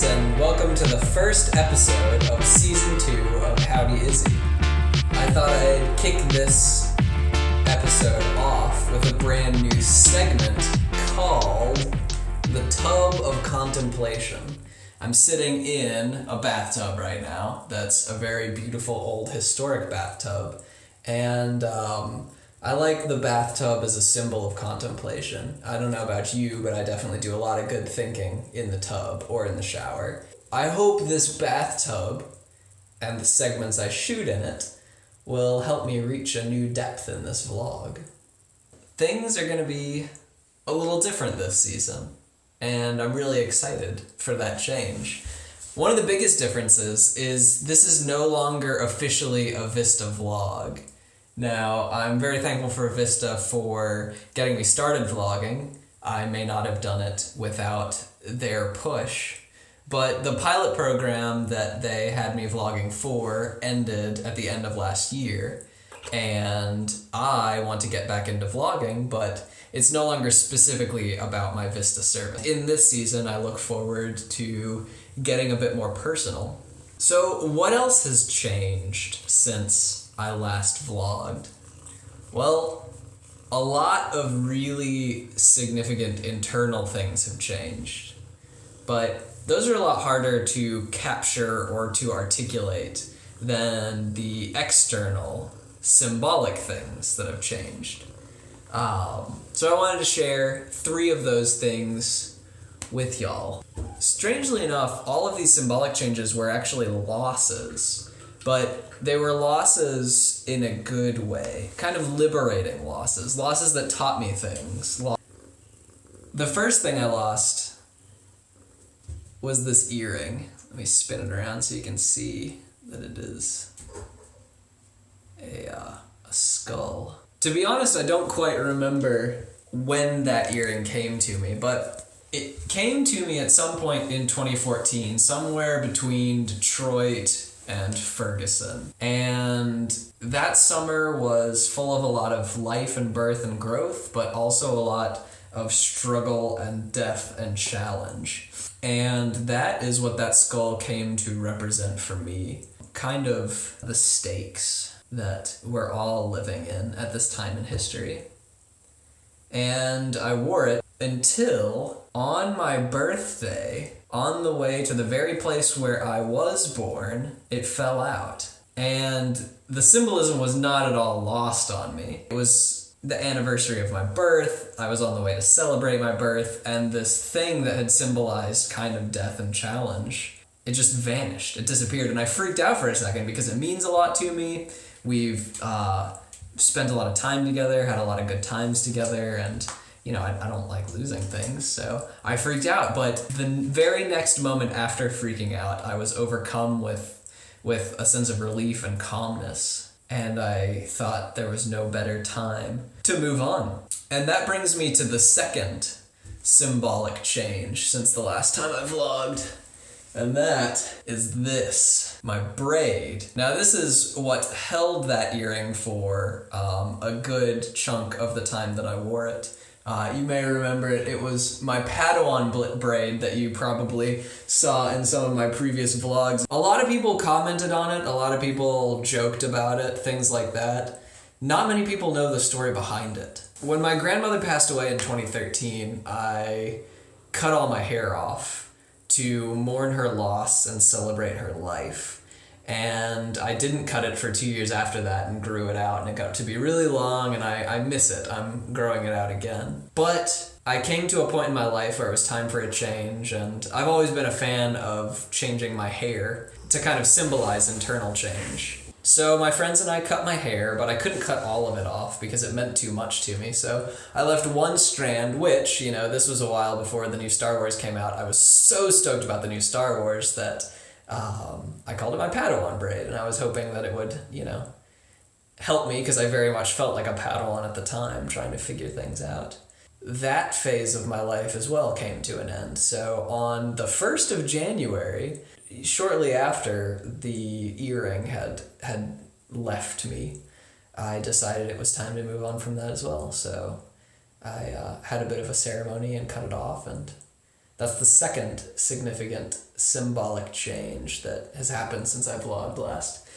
and welcome to the first episode of Season 2 of HowdyIzzy. I thought I'd kick this episode off with a brand new segment called The Tub of Contemplation. I'm sitting in a bathtub right now that's a very beautiful old historic bathtub, and I like the bathtub as a symbol of contemplation. I don't know about you, but I definitely do a lot of good thinking in the tub or in the shower. I hope this bathtub and the segments I shoot in it will help me reach a new depth in this vlog. Things are going to be a little different this season, and I'm really excited for that change. One of the biggest differences is this is no longer officially a Vista vlog. Now, I'm very thankful for Vista for getting me started vlogging. I may not have done it without their push, but the pilot program that they had me vlogging for ended at the end of last year, and I want to get back into vlogging, but it's no longer specifically about my Vista service. In this season, I look forward to getting a bit more personal. So, what else has changed since I last vlogged? Well, a lot of really significant internal things have changed, but those are a lot harder to capture or to articulate than the external, symbolic things that have changed. So I wanted to share 3 of those things with y'all. Strangely enough, all of these symbolic changes were actually losses, but they were losses in a good way, kind of liberating losses that taught me things. The first thing I lost was this earring. Let me spin it around so you can see that it is a skull. To be honest, I don't quite remember when that earring came to me, but it came to me at some point in 2014, somewhere between Detroit and Ferguson. And that summer was full of a lot of life and birth and growth, but also a lot of struggle and death and challenge. And that is what that skull came to represent for me. Kind of the stakes that we're all living in at this time in history. And I wore it until on my birthday, on the way to the very place where I was born, it fell out. And the symbolism was not at all lost on me. It was the anniversary of my birth, I was on the way to celebrate my birth, and this thing that had symbolized kind of death and challenge, it just vanished, it disappeared, and I freaked out for a second because it means a lot to me. We've spent a lot of time together, had a lot of good times together, and you know, I don't like losing things, so I freaked out. But the very next moment after freaking out, I was overcome with a sense of relief and calmness, and I thought there was no better time to move on. And that brings me to the second symbolic change since the last time I vlogged, and that is this, my braid. Now this is what held that earring for a good chunk of the time that I wore it. You may remember it. It was my Padawan braid that you probably saw in some of my previous vlogs. A lot of people commented on it. A lot of people joked about it, things like that. Not many people know the story behind it. When my grandmother passed away in 2013, I cut all my hair off to mourn her loss and celebrate her life. And I didn't cut it for 2 years after that and grew it out, and it got to be really long, and I miss it. I'm growing it out again. But I came to a point in my life where it was time for a change, and I've always been a fan of changing my hair to kind of symbolize internal change. So my friends and I cut my hair, but I couldn't cut all of it off because it meant too much to me. So I left one strand, which, you know, this was a while before the new Star Wars came out. I was so stoked about the new Star Wars that I called it my Padawan braid, and I was hoping that it would, you know, help me because I very much felt like a Padawan at the time, trying to figure things out. That phase of my life as well came to an end. So on the 1st of January, shortly after the earring had left me, I decided it was time to move on from that as well. So I had a bit of a ceremony and cut it off, and That's the second significant symbolic change that has happened since I vlogged last.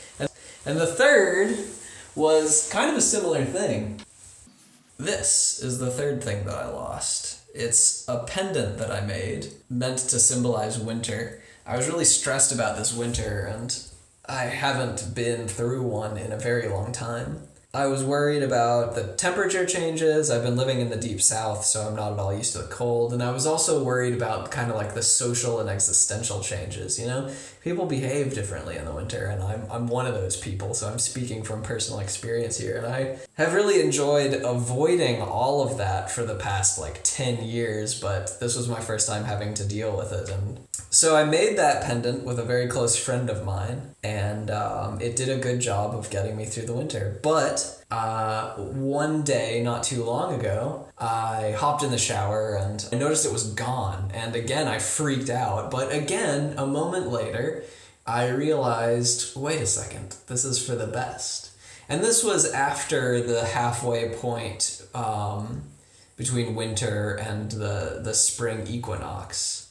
And the third was kind of a similar thing. This is the third thing that I lost. It's a pendant that I made, meant to symbolize winter. I was really stressed about this winter, and I haven't been through one in a very long time. I was worried about the temperature changes. I've been living in the deep south, so I'm not at all used to the cold. And I was also worried about kind of like the social and existential changes, you know? People behave differently in the winter, and I'm one of those people, so I'm speaking from personal experience here. And I have really enjoyed avoiding all of that for the past like 10 years, but this was my first time having to deal with it. And so I made that pendant with a very close friend of mine, and it did a good job of getting me through the winter. But one day, not too long ago, I hopped in the shower and I noticed it was gone. And again, I freaked out. But again, a moment later, I realized, wait a second, this is for the best. And this was after the halfway point between winter and the spring equinox.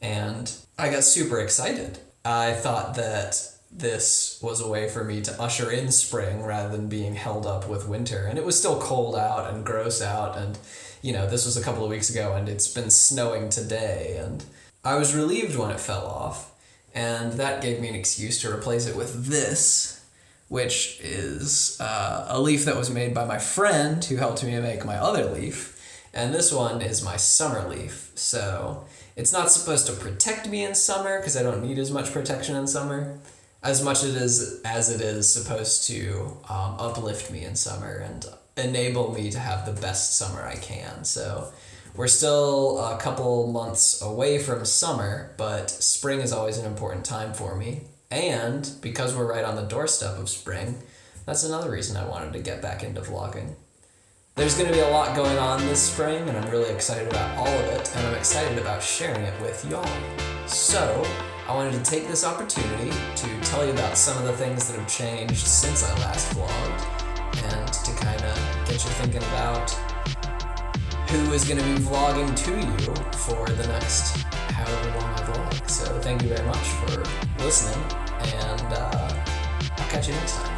And I got super excited. I thought that this was a way for me to usher in spring rather than being held up with winter. And it was still cold out and gross out, and you know, this was a couple of weeks ago and it's been snowing today, and I was relieved when it fell off, and that gave me an excuse to replace it with this, which is a leaf that was made by my friend who helped me make my other leaf, and this one is my summer leaf. So it's not supposed to protect me in summer because I don't need as much protection in summer, as much as it is supposed to uplift me in summer and enable me to have the best summer I can. So we're still a couple months away from summer, but spring is always an important time for me. And because we're right on the doorstep of spring, that's another reason I wanted to get back into vlogging. There's going to be a lot going on this spring, and I'm really excited about all of it, and I'm excited about sharing it with y'all. So I wanted to take this opportunity to tell you about some of the things that have changed since I last vlogged, and to kind of get you thinking about who is going to be vlogging to you for the next however long I vlog. So thank you very much for listening, and I'll catch you next time.